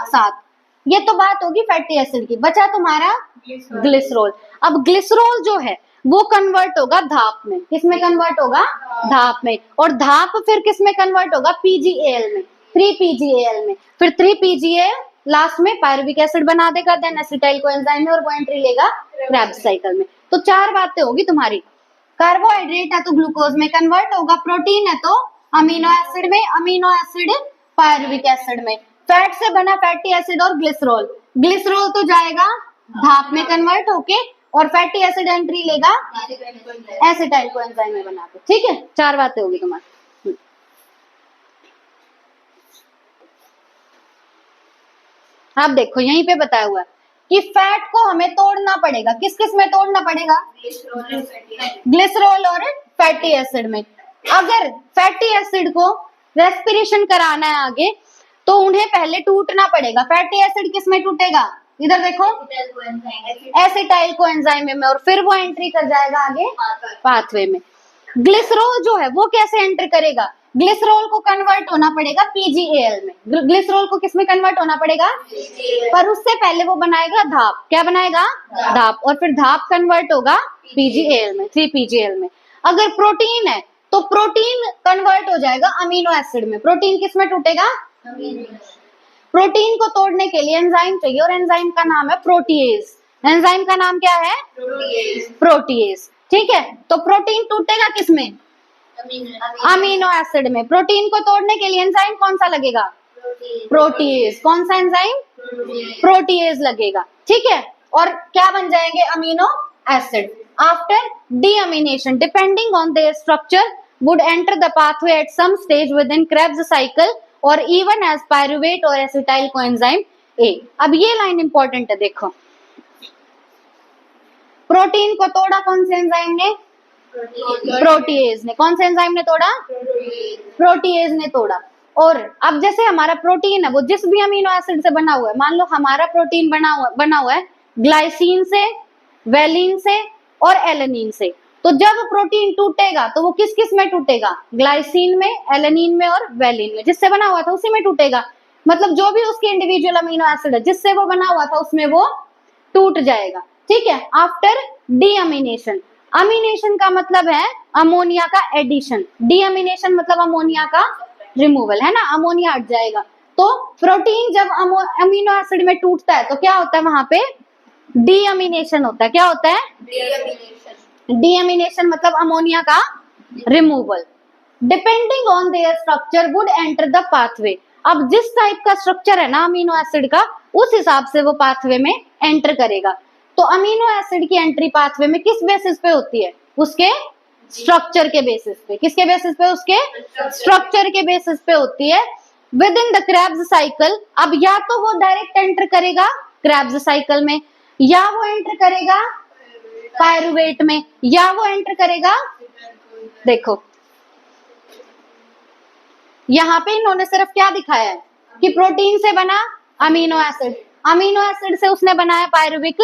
7। ये तो बात होगी फैटी एसिड की। बचा तुम्हारा ग्लिसरॉल। अब ग्लिसरॉल जो है वो कन्वर्ट होगा धाप में। किस में कन्वर्ट होगा? धाप में। और धाप फिर किस में कन्वर्ट होगा? पीजीएल में, 3PGAL में। फिर 3PGAL लास्ट में पायरुविक एसिड बना देगा, देन एसिटाइल कोएंजाइम में, और वो एंट्री लेगा क्रैब्स साइकिल में। तो 4 बातें होगी तुम्हारी। कार्बोहाइड्रेट है तो ग्लूकोज में कन्वर्ट होगा, प्रोटीन है तो अमीनो एसिड में, अमीनो एसिड पायरुविक एसिड में, फैट से बना फैटी एसिड और ग्लिसरॉल। ग्लिसरॉल तो जाएगा भाप में कन्वर्ट होके, और फैटी एसिड एंट्री लेगा एसिटाइल कोएंजाइम में बना के। ठीक है, 4 बातें होगी तुम्हारी। अब देखो यहीं पे बताया हुआ है कि फैट को हमें तोड़ना पड़ेगा। किस किस में तोड़ना पड़ेगा? ग्लिसरॉल और फैटी एसिड में। अगर फैटी एसिड को रेस्पिरेशन कराना है आगे, तो उन्हें पहले टूटना पड़ेगा। फैटी एसिड किस में टूटेगा? इधर देखो, एसिटाइल कोएंजाइम में, और फिर वो एंट्री कर जाएगा आगे पाथवे में। ग्लिसरॉल जो है वो कैसे एंटर करेगा? ग्लिसरॉल को कन्वर्ट होना पड़ेगा पीजीएल में। ग्लिसरॉल को किस में कन्वर्ट होना पड़ेगा? पर उससे पहले वो बनाएगा धाप। क्या बनाएगा? धाप। और फिर धाप कन्वर्ट होगा पीजीएल में, 3PGAL में। अगर प्रोटीन है तो प्रोटीन कन्वर्ट हो जाएगा अमीनो एसिड में। प्रोटीन किस में टूटेगा? प्रोटीन को तोड़ने के लिए एंजाइम चाहिए, और एंजाइम का नाम है प्रोटीएज। एंजाइम का नाम क्या है? प्रोटीएज। ठीक है, तो प्रोटीन टूटेगा किसमें? अमीनो एसिड में। प्रोटीन को तोड़ने के लिए एंजाइम कौन सा लगेगा? प्रोटीएज। कौन सा एंजाइम? प्रोटीएज लगेगा। ठीक है, और क्या बन जाएंगे? Amino acid. After deamination, depending on their structure, would enter the pathway at some stage within Krebs cycle or even as pyruvate or acetyl coenzyme A। अब ये लाइन इंपॉर्टेंट है, देखो। प्रोटीन को तोड़ा कौन से एंजाइम ने? प्रोटीएज ने। कौन से एंजाइम ने तोड़ा? प्रोटीएज ने तोड़ा। और अब जैसे हमारा प्रोटीन है वो जिस भी अमीनो एसिड से बना हुआ है, मान लो हमारा प्रोटीन बना हुआ है ग्लाइसिन से, वेलिन से और एलेनिन से, तो जब प्रोटीन टूटेगा तो वो किस किस में टूटेगा? ग्लाइसिन में, एलेनिन में और वेलिन में। जिससे बना हुआ था उसी में टूटेगा। मतलब जो भी उसके इंडिविजुअल अमीनो एसिड है जिससे वो बना हुआ था उसमें वो टूट जाएगा। ठीक है, आफ्टर डीअमीनेशन। अमीनेशन का मतलब है अमोनिया का एडिशन, डीअमीनेशन मतलब अमोनिया का रिमूवल, है ना। अमोनिया हट जाएगा। तो प्रोटीन जब अमीनो एसिड में टूटता है तो क्या होता है? वहां पे डीअमीनेशन होता है। क्या होता है? डीअमीनेशन मतलब अमोनिया का removal. Depending on their structure would enter the pathway. अब जिस टाइप का स्ट्रक्चर है ना अमीनो एसिड का, उस हिसाब से वो पाथवे में एंटर करेगा। तो अमीनो एसिड की एंट्री पाथवे में किस बेसिस पे होती है? उसके स्ट्रक्चर के बेसिस पे। किसके बेसिस पे? उसके स्ट्रक्चर के बेसिस पे होती है। With in the Krebs cycle, अब या तो वो डायरेक्ट एंटर करेगा क्रेब्स साइकिल में, या वो एंटर करेगा पायरुवेट में, या वो एंटर करेगा, देखो यहाँ पे इन्होंने सिर्फ क्या दिखाया है कि प्रोटीन से बना अमीनो एसिड, अमीनो एसिड से उसने बनाया पायरुविक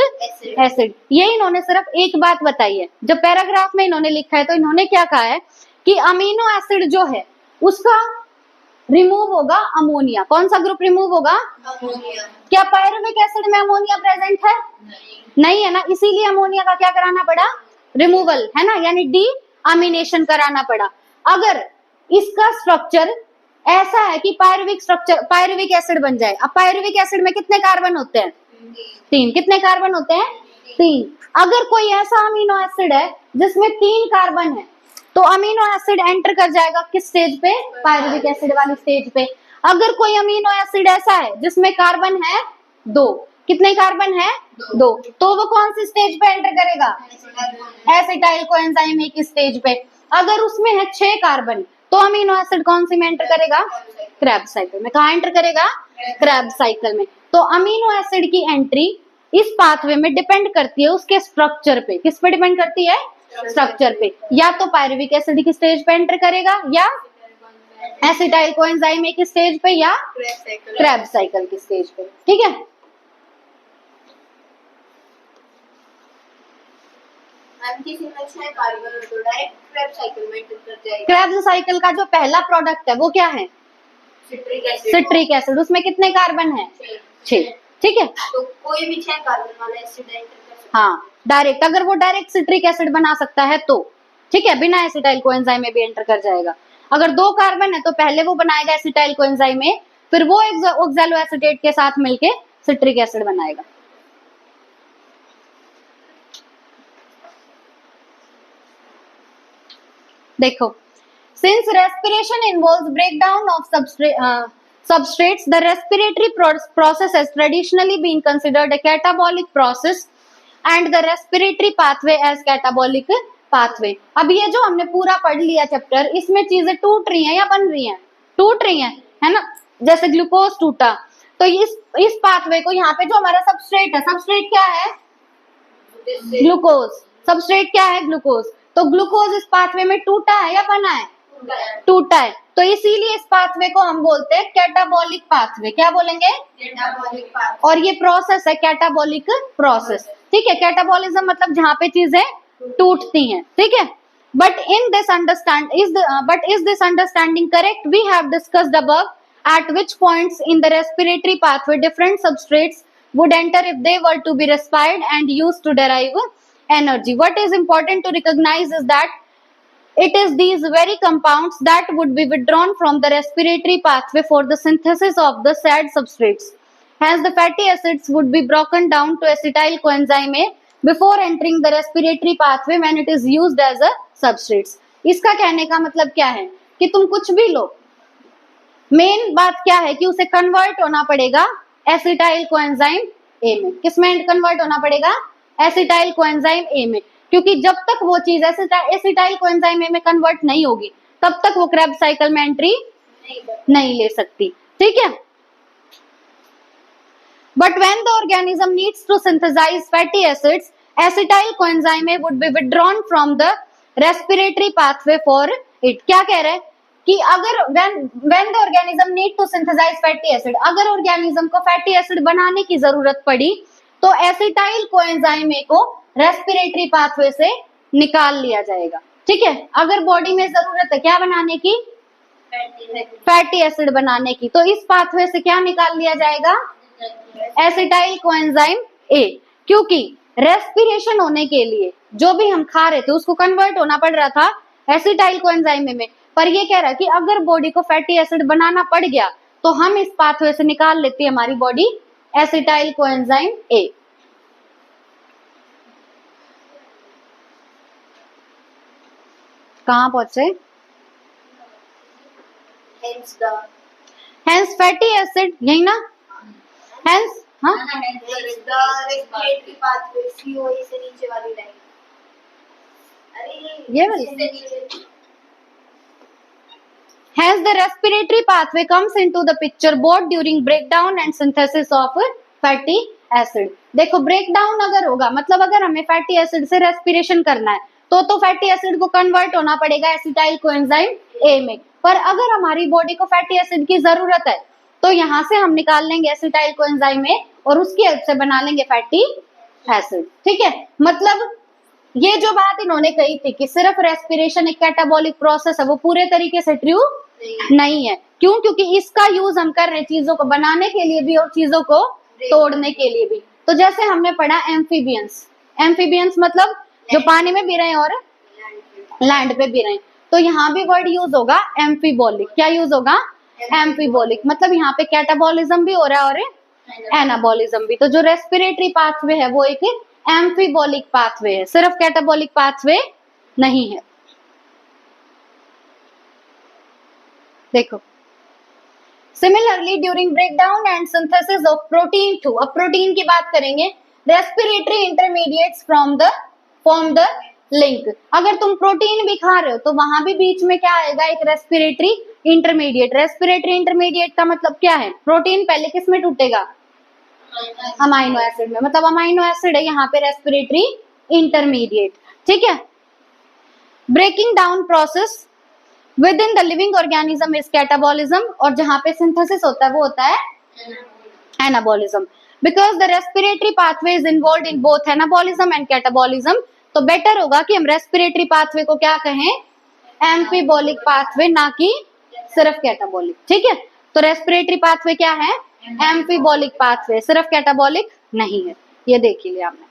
एसिड। ये इन्होंने सिर्फ एक बात बताई है। जब पैराग्राफ में इन्होंने लिखा है तो इन्होंने क्या कहा है कि अमीनो एसिड जो है उसका रिमूव होगा अमोनिया। कौन सा ग्रुप रिमूव होगा? अमोनिया। क्या पायरुविक एसिड में अमोनिया प्रेजेंट है? नहीं है ना, इसीलिए अमोनिया का क्या कराना पड़ा? रिमूवल, है ना, यानी डी अमीनेशन कराना पड़ा। अगर इसका स्ट्रक्चर ऐसा है कि पायरुविक एसिड बन जाए। अब पायरुविक एसिड में कितने कार्बन होते हैं? 3। कितने कार्बन होते हैं? 3। अगर कोई ऐसा अमीनो एसिड है जिसमें 3 कार्बन है तो अमीनो एसिड एंटर कर जाएगा किस स्टेज पे? पायरुविक एसिड वाली स्टेज पे। अगर कोई अमीनो एसिड ऐसा है जिसमें कार्बन है 2, कितने कार्बन है? 2, तो वो कौन सी स्टेज पे एंटर करेगा? एसिटाइल कोएंजाइम ए की स्टेज पे। अगर उसमें है 6 कार्बन तो अमीनो एसिड कौन सी में एंटर करेगा? क्रेब्स साइकिल में। कहाँ एंटर करेगा? क्रेब्स साइकिल में। तो अमीनो एसिड की एंट्री इस पाथवे में डिपेंड करती है उसके स्ट्रक्चर पे। किस पे डिपेंड करती है? स्ट्रक्चर पे। या तो पायरुविक एसिड की स्टेज पे एंटर करेगा, या एसिटाइल कोएंजाइम ए की स्टेज पे, या क्रेब्स साइकिल की स्टेज पे। ठीक है, किसी में 6 कार्बन तो डायरेक्ट क्रेब्स साइकिल में एंटर कर जाएगा। क्रेब्स साइकिल का जो पहला प्रोडक्ट है वो क्या है? Citric acid. Citric acid. उसमें कितने कार्बन है? 6। ठीक है, तो कोई भी 6 कार्बन वाला एसिड एंटर कर सकता है। हाँ डायरेक्ट। अगर वो डायरेक्ट सिट्रिक एसिड बना सकता है तो ठीक है, बिना एसिटाइल कोएंजाइम में भी एंटर कर जाएगा। अगर 2 कार्बन है तो पहले वो बनाएगा एसिटाइल कोएंजाइम में, फिर वो ऑक्सैलोएसीटेट के साथ मिलके सिट्रिक एसिड बनाएगा। देखो, since respiration involves breakdown of substrates, the respiratory process has traditionally been considered a catabolic process and the respiratory pathway as catabolic pathway। अब ये जो हमने पूरा पढ़ लिया चैप्टर, इसमें चीजें टूट रही हैं या बन रही हैं? टूट रही हैं, है ना। जैसे ग्लूकोज टूटा तो इस पाथवे को यहाँ पे जो हमारा सबस्ट्रेट है, सबस्ट्रेट क्या है? ग्लूकोज। सबस्ट्रेट क्या है? ग्लूकोज। तो ग्लूकोज इस पाथवे में टूटा है या बना है? टूटा है। तो इसीलिए इस पाथवे को हम बोलते हैं कैटाबॉलिक पाथवे। क्या बोलेंगे? Catabolic pathway. और ये प्रोसेस है कैटाबॉलिक प्रोसेस। ठीक है, कैटाबॉलिज्म मतलब जहां पे चीजें टूटती हैं। ठीक है, but is this understanding correct? We have discussed above at which points in the respiratory pathway different substrates would enter if they were to be respired and used to derive energy. What is important to recognize is that it is these very compounds that would be withdrawn from the respiratory pathway for the synthesis of the said substrates. Hence, the fatty acids would be broken down to acetyl coenzyme A before entering the respiratory pathway when it is used as a substrates. इसका कहने का मतलब क्या है कि तुम कुछ भी लो, मेन बात क्या है कि उसे कन्वर्ट होना पड़ेगा एसिटाइल कोएंजाइम ए में। किसमें कन्वर्ट होना पड़ेगा? एसिटाइल कोएंजाइम ए में। क्योंकि जब तक वो चीज एसिटाइल कोएंजाइम ए में कन्वर्ट नहीं होगी तब तक वो क्रेब्स साइकिल में एंट्री नहीं ले सकती। ठीक है, but when the organism needs to synthesize fatty acids, acetyl coenzyme A would be withdrawn from the respiratory pathway for it. क्या कह रहे हैं कि अगर when the organism need to synthesize fatty acid, अगर organism को fatty acid बनाने की जरूरत पड़ी तो acetyl coenzyme A को respiratory pathway से निकाल लिया जाएगा। ठीक है, अगर बॉडी में जरूरत है क्या बनाने की? फैटी एसिड बनाने की, तो इस पाथवे से क्या निकाल लिया जाएगा? Acetyl coenzyme A. क्योंकि रेस्पिरेशन होने के लिए जो भी हम खा रहे थे उसको कन्वर्ट होना पड़ रहा था एसिटाइल कोएंजाइम में, पर ये कह रहा है कि अगर बॉडी को फैटी एसिड बनाना पड़ गया तो हम इस पाथवे से निकाल लेती है हमारी बॉडी एसिटाइल कोएंजाइम ए। कहां पहुंचे? हेंस फैटी एसिड, यही ना। हेंस हाँ रेस्पिरेटरी पाथवे सीओए से नीचे वाली लाइन। अरे ये वाली? इससे नीचे Hence, the respiratory pathway comes into the picture both during breakdown and synthesis of fatty acid. देखो breakdown अगर होगा मतलब अगर हमें fatty acid से respiration करना है तो fatty acid को convert होना पड़ेगा acetyl coenzyme A में। पर अगर हमारी बॉडी को fatty acid की जरूरत है तो यहाँ से हम निकाल लेंगे acetyl coenzyme A और उसकी हेल्प से बना लेंगे fatty acid। ठीक है, मतलब ये जो बात इन्होंने कही थी कि सिर्फ रेस्पिरेशन एक कैटाबॉलिक प्रोसेस है, वो पूरे तरीके से ट्रू नहीं है। क्यों? क्योंकि इसका यूज हम कर रहे हैं चीजों को बनाने के लिए भी और चीजों को तोड़ने के लिए भी। तो जैसे हमने पढ़ा एम्फीबियंस, एम्फीबियंस मतलब जो पानी में भी रहे और लैंड पे भी रहे, तो यहाँ भी वर्ड यूज होगा एम्फीबॉलिक। क्या यूज होगा? एम्फीबॉलिक। मतलब यहाँ पे कैटाबॉलिज्म भी हो रहा है और एनाबॉलिज्म भी। तो जो रेस्पिरेटरी पाथवे है वो एक एम्फीबॉलिक पाथवे है, सिर्फ कैटाबॉलिक पाथवे नहीं है। देखो, similarly during breakdown and synthesis of protein 2, अब प्रोटीन की बात करेंगे, respiratory intermediates form the link. अगर तुम प्रोटीन भी खा रहे हो तो वहां भी बीच में क्या आएगा? एक रेस्पिरेटरी इंटरमीडिएट। रेस्पिरेटरी इंटरमीडिएट का मतलब क्या है? प्रोटीन पहले किस में टूटेगा? अमाइनो एसिड में, मतलब अमाइनो एसिड है यहाँ पे रेस्पिरेटरी इंटरमीडिएट। ठीक है, breaking down process within the living organism is catabolism, और जहाँ पे सिंथेसिस होता है वो होता है anabolism. Because the respiratory pathway is involve in both anabolism and catabolism, तो बेटर होगा कि हम रेस्पिरेटरी पाथवे को क्या कहें? एम्फीबॉलिक पाथवे, ना कि सिर्फ कैटाबॉलिक। ठीक है, तो रेस्पिरेटरी पाथवे क्या है? एम्फीबॉलिक पाथवे, सिर्फ कैटाबॉलिक नहीं है। ये देख लिया आपने।